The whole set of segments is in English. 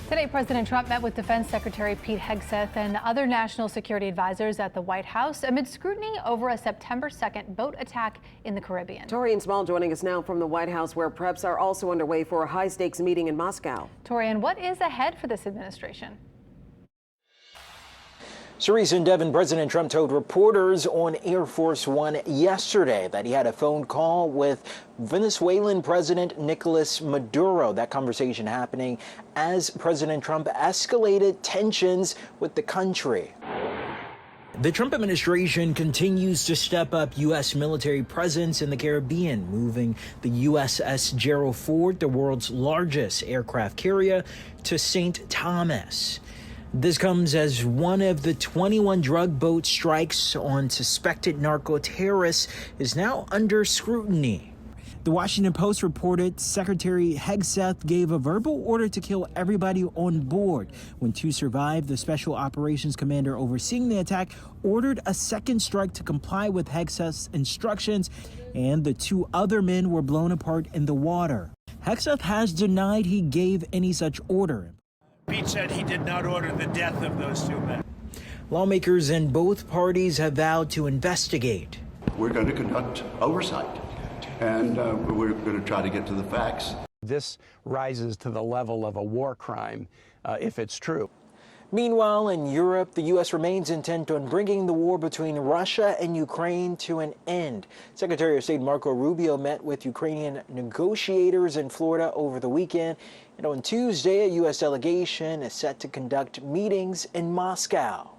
Today, President Trump met with Defense Secretary Pete Hegseth and other national security advisors at the White House amid scrutiny over a September 2nd boat attack in the Caribbean. Torian Small joining us now from the White House, where preps are also underway for a high-stakes meeting in Moscow. Torian, what is ahead for this administration? Cerise and Devin, President Trump told reporters on Air Force One yesterday that he had a phone call with Venezuelan President Nicolas Maduro. That conversation happening as President Trump escalated tensions with the country. The Trump administration continues to step up U.S. military presence in the Caribbean, moving the USS Gerald Ford, the world's largest aircraft carrier, to St. Thomas. This comes as one of the 21 drug boat strikes on suspected narco-terrorists is now under scrutiny. The Washington Post reported Secretary Hegseth gave a verbal order to kill everybody on board. When two survived, the Special Operations Commander overseeing the attack ordered a second strike to comply with Hegseth's instructions, and the two other men were blown apart in the water. Hegseth has denied he gave any such order. Pete said he did not order the death of those two men. Lawmakers in both parties have vowed to investigate. We're going to conduct oversight, and we're going to try to get to the facts. This rises to the level of a war crime if it's true. Meanwhile, in Europe, the U.S. remains intent on bringing the war between Russia and Ukraine to an end. Secretary of State Marco Rubio met with Ukrainian negotiators in Florida over the weekend. And on Tuesday, a U.S. delegation is set to conduct meetings in Moscow.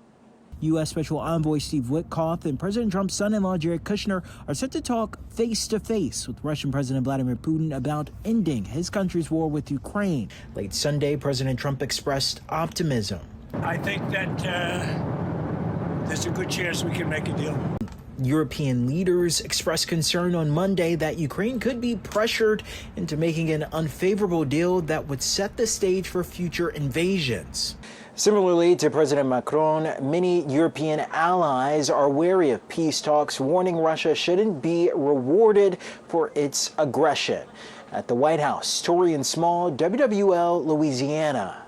U.S. Special Envoy Steve Witkoff and President Trump's son-in-law Jared Kushner are set to talk face-to-face with Russian President Vladimir Putin about ending his country's war with Ukraine. Late Sunday, President Trump expressed optimism. I think that there's a good chance we can make a deal. European leaders expressed concern on Monday that Ukraine could be pressured into making an unfavorable deal that would set the stage for future invasions. Similarly to President Macron, many European allies are wary of peace talks, warning Russia shouldn't be rewarded for its aggression. At the White House, Torian Small, WWL, Louisiana.